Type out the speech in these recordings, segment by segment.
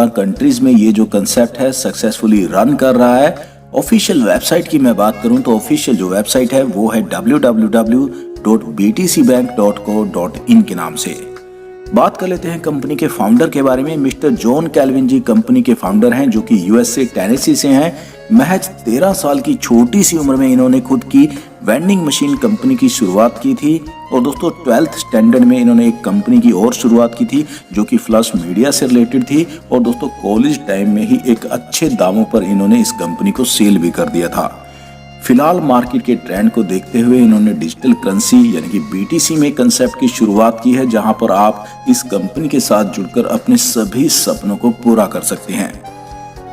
Countries में ये जो कंसेप्ट है सक्सेसफुली रन कर रहा है। ऑफिशियल वेबसाइट की मैं बात करूं तो ऑफिशियल जो वेबसाइट है वो है www.btcbank.co.in के नाम से। बात कर लेते हैं कंपनी के फाउंडर के बारे में। मिस्टर जॉन कैल्विन जी कंपनी के फाउंडर हैं, जो कि यूएसए टेनेसी से हैं। महज 13 साल की छोटी सी उम्र में इन्होंने खुद की वेंडिंग मशीन कंपनी की शुरुआत की थी। और दोस्तों 12th स्टैंडर्ड में इन्होंने एक कंपनी की और शुरुआत की थी जो कि फ्लश मीडिया से रिलेटेड थी। और दोस्तों कॉलेज टाइम में ही एक अच्छे दामों पर इन्होंने इस कंपनी को सेल भी कर दिया था। फिलहाल मार्केट के ट्रेंड को देखते हुए इन्होंने डिजिटल करेंसी यानी कि बीटीसी में कंसेप्ट की शुरुआत की है, जहां पर आप इस कंपनी के साथ जुड़कर अपने सभी सपनों को पूरा कर सकते हैं।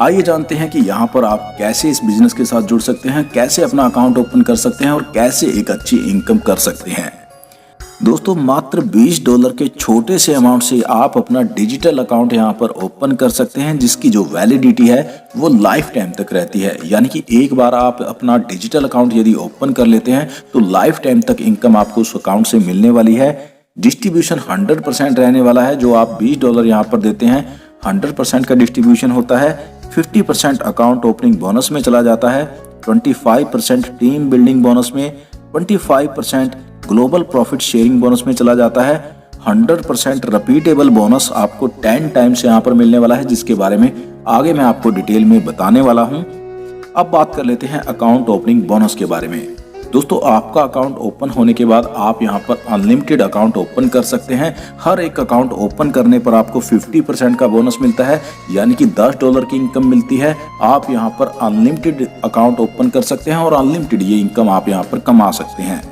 आइए जानते हैं कि यहाँ पर आप कैसे इस बिजनेस के साथ जुड़ सकते हैं, कैसे अपना अकाउंट ओपन कर सकते हैं और कैसे एक अच्छी इनकम कर सकते हैं। दोस्तों मात्र $20 के छोटे से अमाउंट से आप अपना डिजिटल अकाउंट यहाँ पर ओपन कर सकते हैं, जिसकी जो वैलिडिटी है वो लाइफ टाइम तक रहती है। यानी कि एक बार आप अपना डिजिटल अकाउंट यदि ओपन कर लेते हैं तो लाइफ टाइम तक इनकम आपको उस अकाउंट से मिलने वाली है। डिस्ट्रीब्यूशन 100% रहने वाला है। जो आप $20 यहाँ पर देते हैं 100% का डिस्ट्रीब्यूशन होता है। 50% अकाउंट ओपनिंग बोनस में चला जाता है, 25% टीम बिल्डिंग बोनस में, 25% ग्लोबल प्रॉफिट शेयरिंग बोनस में चला जाता है। 100% रिपीटेबल बोनस आपको 10 टाइम्स यहाँ पर मिलने वाला है, जिसके बारे में आगे मैं आपको डिटेल में बताने वाला हूँ। अब बात कर लेते हैं अकाउंट ओपनिंग बोनस के बारे में। दोस्तों आपका अकाउंट ओपन होने के बाद आप यहाँ पर अनलिमिटेड अकाउंट ओपन कर सकते हैं। हर एक अकाउंट ओपन करने पर आपको 50% का बोनस मिलता है, यानी कि $10 की इनकम मिलती है। आप यहाँ पर अनलिमिटेड अकाउंट ओपन कर सकते हैं और अनलिमिटेड ये इनकम आप यहाँ पर कमा सकते हैं।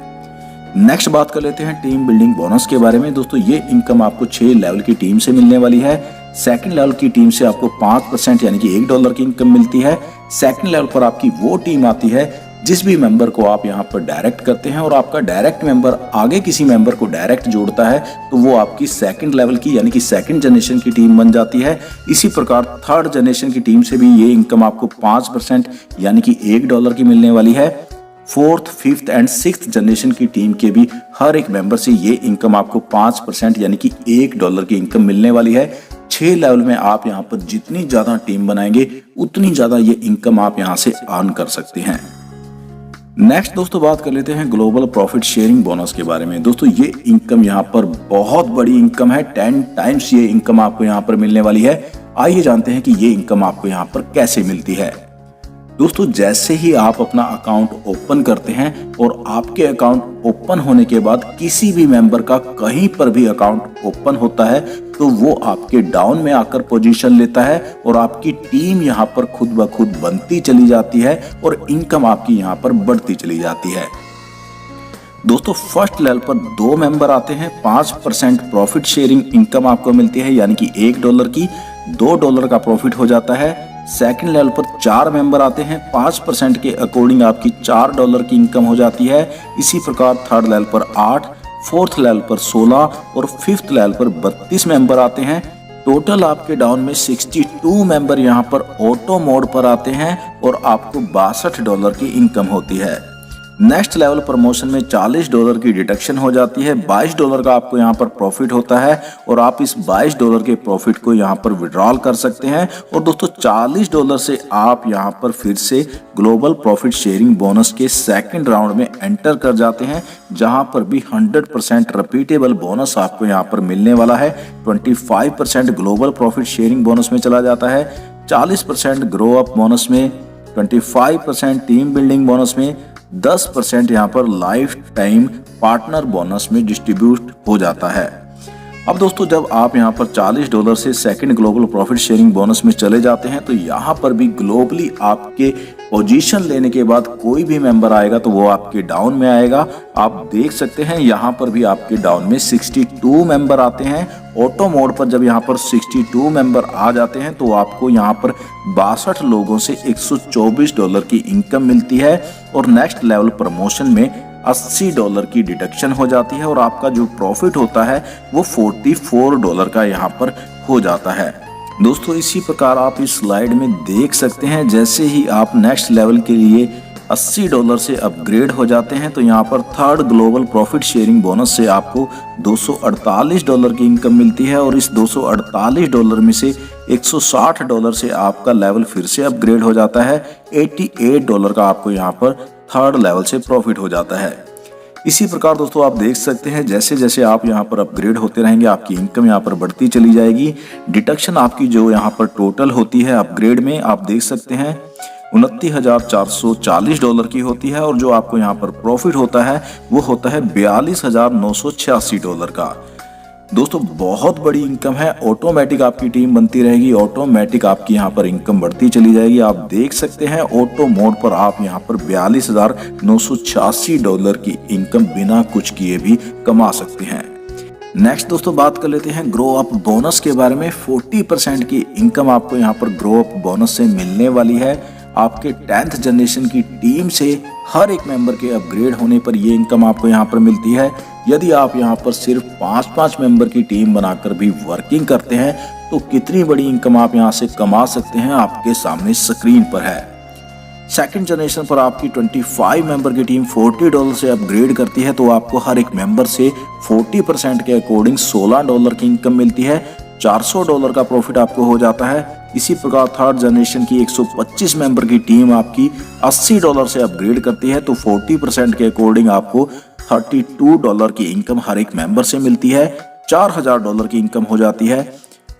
नेक्स्ट बात कर लेते हैं टीम बिल्डिंग बोनस के बारे में। दोस्तों ये इनकम आपको 6 लेवल की टीम से मिलने वाली है। सेकंड लेवल की टीम से आपको 5% यानी कि $1 की इनकम मिलती है। सेकंड लेवल पर आपकी वो टीम आती है जिस भी मेंबर को आप यहाँ पर डायरेक्ट करते हैं और आपका डायरेक्ट मेंबर आगे किसी मेंबर को डायरेक्ट जोड़ता है तो वो आपकी सेकंड लेवल की यानी कि सेकंड जनरेशन की टीम बन जाती है। इसी प्रकार थर्ड जनरेशन की टीम से भी ये इनकम आपको 5% यानी कि $1 की मिलने वाली है। Fourth, fifth and sixth generation की टीम के भी हर एक मेंबर से ये इनकम आपको 5% यानी कि $1 की इनकम मिलने वाली है। 6 लेवल में आप यहाँ पर जितनी ज्यादा टीम बनाएंगे उतनी ज्यादा ये इनकम आप यहाँ से अर्न कर सकते हैं। नेक्स्ट दोस्तों बात कर लेते हैं ग्लोबल प्रॉफिट शेयरिंग बोनस के बारे में। दोस्तों ये इनकम यहाँ पर बहुत बड़ी इनकम है। 10 टाइम्स ये इनकम आपको यहाँ पर मिलने वाली है। आइए जानते हैं कि ये इनकम आपको यहाँ पर कैसे मिलती है। दोस्तों जैसे ही आप अपना अकाउंट ओपन करते हैं और आपके अकाउंट ओपन होने के बाद किसी भी मेंबर का कहीं पर भी अकाउंट ओपन होता है तो वो आपके डाउन में आकर पोजीशन लेता है और आपकी टीम यहाँ पर खुद ब खुद बनती चली जाती है और इनकम आपकी यहाँ पर बढ़ती चली जाती है। दोस्तों फर्स्ट लेवल पर 2 मेंबर आते हैं, 5% प्रॉफिट शेयरिंग इनकम आपको मिलती है, यानी कि $1 की $2 का प्रॉफिट हो जाता है। सेकंड लेवल पर 4 मेंबर आते हैं, 5% के अकॉर्डिंग आपकी $4 की इनकम हो जाती है। इसी प्रकार थर्ड लेवल पर 8, फोर्थ लेवल पर 16 और फिफ्थ लेवल पर 32 मेंबर आते हैं। टोटल आपके डाउन में 62 मेंबर यहाँ पर ऑटो मोड पर आते हैं और आपको $62 की इनकम होती है। नेक्स्ट लेवल प्रमोशन में $40 की डिडक्शन हो जाती है। $22 का आपको यहाँ पर प्रॉफिट होता है और आप इस $22 के प्रॉफिट को यहाँ पर विड्रॉल कर सकते हैं। और दोस्तों $40 से आप यहाँ पर फिर से ग्लोबल प्रॉफिट शेयरिंग बोनस के सेकंड राउंड में एंटर कर जाते हैं, जहां पर भी 100% रिपीटेबल बोनस आपको यहाँ पर मिलने वाला है। 25% ग्लोबल प्रॉफिट शेयरिंग बोनस में चला जाता है, 40% ग्रो अप बोनस में, 25% टीम बिल्डिंग बोनस में, 10% यहाँ पर लाइफ टाइम पार्टनर बोनस में डिस्ट्रीब्यूट हो जाता है। अब दोस्तों जब आप यहाँ पर $40 से second global profit sharing bonus में चले जाते हैं तो यहाँ पर भी ग्लोबली आपके पोजीशन लेने के बाद कोई भी मेंबर आएगा तो वो आपके डाउन में आएगा। आप देख सकते हैं यहाँ पर भी आपके डाउन में 62 मेंबर आते हैं। ऑटो मोड पर जब यहाँ पर 62 मेंबर आ जाते हैं तो आपको यहाँ पर 62 लोगों से $124 की इनकम मिलती है। और नेक्स्ट लेवल प्रमोशन में $80 की डिडक्शन हो जाती है और आपका जो प्रॉफिट होता है वो $44 का यहाँ पर हो जाता है। दोस्तों इसी प्रकार आप इस स्लाइड में देख सकते हैं, जैसे ही आप नेक्स्ट लेवल के लिए $80 से अपग्रेड हो जाते हैं तो यहाँ पर third global profit sharing bonus से आपको $248 की इनकम मिलती है। और इस $248 में से $160 से आपका लेवल फिर से अपग्रेड हो जाता है। $88 का आपको यहाँ पर थर्ड लेवल से प्रॉफिट हो जाता है। इसी प्रकार दोस्तों आप देख सकते हैं जैसे जैसे आप यहाँ पर अपग्रेड होते रहेंगे आपकी इनकम यहाँ पर बढ़ती चली जाएगी। डिडक्शन आपकी जो यहाँ पर टोटल होती है अपग्रेड में आप देख सकते हैं $29,440 की होती है और जो आपको यहाँ पर प्रॉफिट होता है वो होता है $42,986 का। दोस्तों बहुत बड़ी इनकम है। ऑटोमेटिक आपकी टीम बनती रहेगी, ऑटोमेटिक आपकी यहाँ पर इनकम बढ़ती चली जाएगी। आप देख सकते हैं ऑटो मोड पर आप यहाँ पर $42,986 की इनकम बिना कुछ किए भी कमा सकते हैं। नेक्स्ट दोस्तों बात कर लेते हैं ग्रो अप बोनस के बारे में। 40% की इनकम आपको यहाँ पर ग्रो अप बोनस से मिलने वाली है। आपके 10th जनरेशन की टीम से हर एक मेंबर के अपग्रेड होने पर ये इनकम आपको यहाँ पर मिलती है। यदि आप यहाँ पर सिर्फ 5-5 मेंबर की टीम बनाकर भी वर्किंग करते हैं तो कितनी बड़ी इनकम आप यहाँ से कमा सकते हैं आपके सामने स्क्रीन पर है। सेकंड जनरेशन पर आपकी 25 मेंबर की टीम $40 से अपग्रेड करती है तो आपको हर एक मेंबर से 40% के अकॉर्डिंग $16 की इनकम मिलती है। $400 का प्रॉफिट आपको हो जाता है। इसी प्रकार थर्ड जनरेशन की 125 मेंबर की टीम आपकी $80 से अपग्रेड करती है तो 40% के अकॉर्डिंग आपको $32 की इनकम हर एक मेंबर से मिलती है। $4000 की इनकम हो जाती है।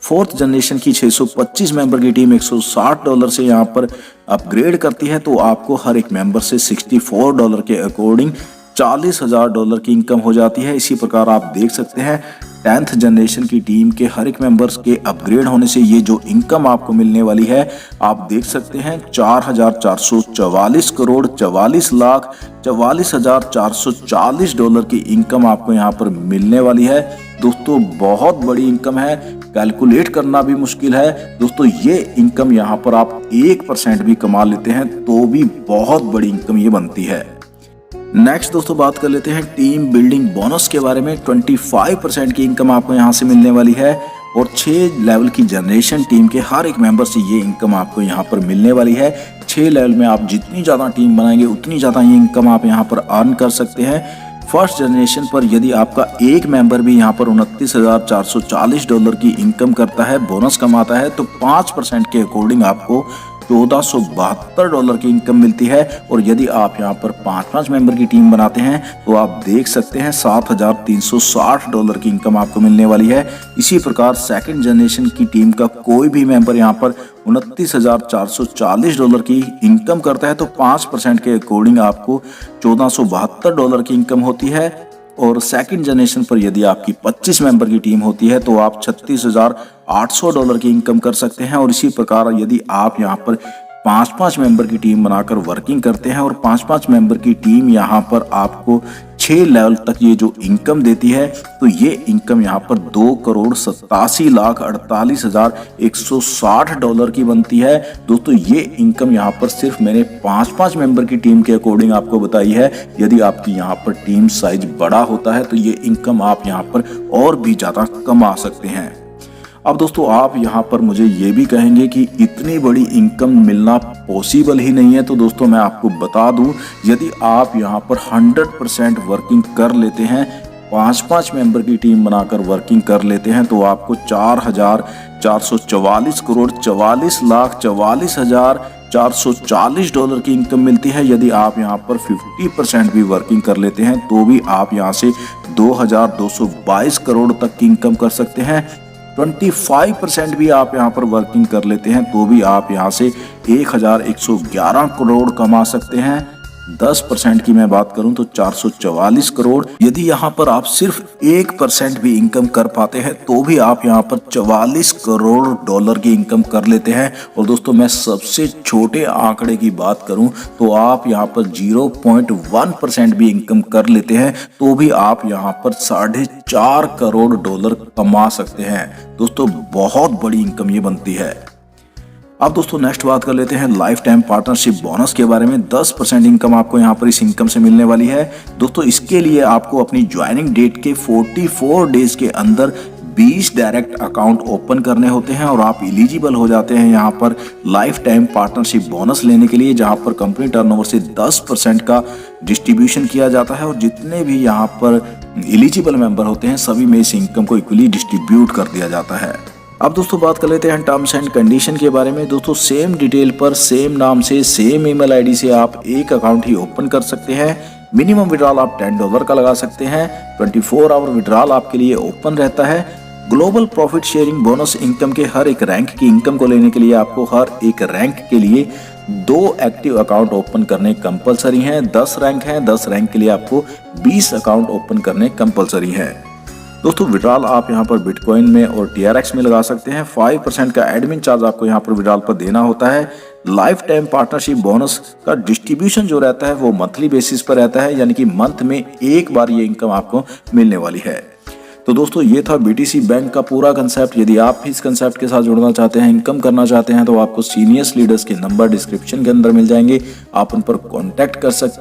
फोर्थ जनरेशन की 625 मेंबर की टीम $160 से यहाँ पर अपग्रेड करती है तो आपको हर एक मेंबर से $64 के अकॉर्डिंग $40,000 की इनकम हो जाती है। इसी प्रकार आप देख सकते हैं 10th जनरेशन की टीम के हर एक मेंबर्स के अपग्रेड होने से ये जो इनकम आपको मिलने वाली है आप देख सकते हैं $4,444 करोड़ 44,44,440 की इनकम आपको यहाँ पर मिलने वाली है। दोस्तों बहुत बड़ी इनकम है, कैलकुलेट करना भी मुश्किल है। दोस्तों ये इनकम यहाँ पर आप 1% भी कमा लेते हैं तो भी बहुत बड़ी इनकम ये बनती है। नेक्स्ट दोस्तों बात कर लेते हैं टीम बिल्डिंग बोनस के बारे में। 25% की इनकम आपको यहाँ से मिलने वाली है और 6 लेवल की जनरेशन टीम के हर एक मेंबर से ये इनकम आपको यहाँ पर मिलने वाली है। 6 लेवल में आप जितनी ज़्यादा टीम बनाएंगे उतनी ज़्यादा ये इनकम आप यहाँ पर अर्न कर सकते हैं। फर्स्ट जनरेशन पर यदि आपका एक मेंबर भी यहाँ पर $29,440 की इनकम करता है, बोनस कमाता है तो 5% के अकॉर्डिंग आपको $1472 की इनकम मिलती है। और यदि आप यहाँ पर 5-5 मेंबर की टीम बनाते हैं तो आप देख सकते हैं $7,360 की इनकम आपको मिलने वाली है। इसी प्रकार सेकंड जनरेशन की टीम का कोई भी मेंबर यहाँ पर $29,440 की इनकम करता है तो 5% के अकॉर्डिंग आपको $1472 की इनकम होती है। और सेकंड जनरेशन पर यदि आपकी 25 मेंबर की टीम होती है तो आप $36,800 की इनकम कर सकते हैं। और इसी प्रकार यदि आप यहाँ पर 5-5 मेंबर की टीम बनाकर वर्किंग करते हैं और 5-5 मेंबर की टीम यहाँ पर आपको 6 लेवल तक ये जो इनकम देती है तो ये इनकम यहाँ पर $2,87,48,160 की बनती है। दोस्तों ये इनकम यहाँ पर सिर्फ मैंने 5-5 मेंबर की टीम के अकॉर्डिंग आपको बताई है। यदि आपकी यहाँ पर टीम साइज बड़ा होता है तो ये इनकम आप यहाँ पर और भी ज़्यादा कमा सकते हैं। अब दोस्तों आप यहाँ पर मुझे ये भी कहेंगे कि इतनी बड़ी इनकम मिलना पॉसिबल ही नहीं है। तो दोस्तों मैं आपको बता दूं यदि आप यहाँ पर 100% वर्किंग कर लेते हैं, 5-5 मेंबर की टीम बनाकर वर्किंग कर लेते हैं तो आपको $4,444 करोड़ 44,44,440 की इनकम मिलती है। यदि आप यहाँ पर 50% भी वर्किंग कर लेते हैं तो भी आप यहाँ से 2,222 करोड़ तक की इनकम कर सकते हैं। 25% भी आप यहाँ पर वर्किंग कर लेते हैं तो भी आप यहाँ से 1,111 करोड़ कमा सकते हैं। 10% की मैं बात करूं तो 444 करोड़। यदि यहाँ पर आप सिर्फ 1% भी इनकम कर पाते हैं तो भी आप यहाँ पर $44 करोड़ की इनकम कर लेते हैं। और दोस्तों मैं सबसे छोटे आंकड़े की बात करूं तो आप यहाँ पर 0.1% भी इनकम कर लेते हैं तो भी आप यहाँ पर $4.5 करोड़ कमा सकते हैं। दोस्तों बहुत बड़ी इनकम ये बनती है। अब दोस्तों नेक्स्ट बात कर लेते हैं लाइफ टाइम पार्टनरशिप बोनस के बारे में। 10% इनकम आपको यहाँ पर इस इनकम से मिलने वाली है। दोस्तों इसके लिए आपको अपनी ज्वाइनिंग डेट के 44 डेज के अंदर 20 डायरेक्ट अकाउंट ओपन करने होते हैं और आप एलिजिबल हो जाते हैं यहाँ पर लाइफ टाइम पार्टनरशिप बोनस लेने के लिए, जहाँ पर कंपनी टर्नओवर से 10% का डिस्ट्रीब्यूशन किया जाता है और जितने भी यहाँ पर एलिजिबल मेंबर होते हैं सभी में इस इनकम को इक्वली डिस्ट्रीब्यूट कर दिया जाता है। अब दोस्तों बात कर लेते हैं टर्म्स एंड कंडीशन के बारे में। दोस्तों सेम डिटेल पर सेम नाम से सेम ईमेल आईडी से आप एक अकाउंट ही ओपन कर सकते हैं। मिनिमम विड्रॉल आप $10 का लगा सकते हैं। 24 आवर विड्रॉल आपके लिए ओपन रहता है। Global profit sharing bonus income के हर एक रैंक की इनकम को लेने के लिए आपको हर एक रैंक के लिए 2 एक्टिव अकाउंट ओपन करने कंपलसरी हैं। 10 रैंक हैं, 10 रैंक के लिए आपको 20 अकाउंट ओपन करने कंपलसरी है। दोस्तों विड्रॉल आप यहां पर बिटकॉइन में और TRX में लगा सकते हैं। 5% का एडमिन चार्ज आपको यहां पर विड्रॉल पर देना होता है। लाइफ टाइम पार्टनरशिप बोनस का डिस्ट्रीब्यूशन जो रहता है वो मंथली बेसिस पर रहता है, यानी कि मंथ में एक बार ये इनकम आपको मिलने वाली है। तो दोस्तों ये था BTC बैंक का पूरा कंसेप्ट। यदि आप भी इस कंसेप्ट के साथ जुड़ना चाहते हैं, इनकम करना चाहते हैं, तो आपको सीनियर्स लीडर्स के नंबर डिस्क्रिप्शन के अंदर मिल जाएंगे, आप उन पर कॉन्टैक्ट कर सकते हैं।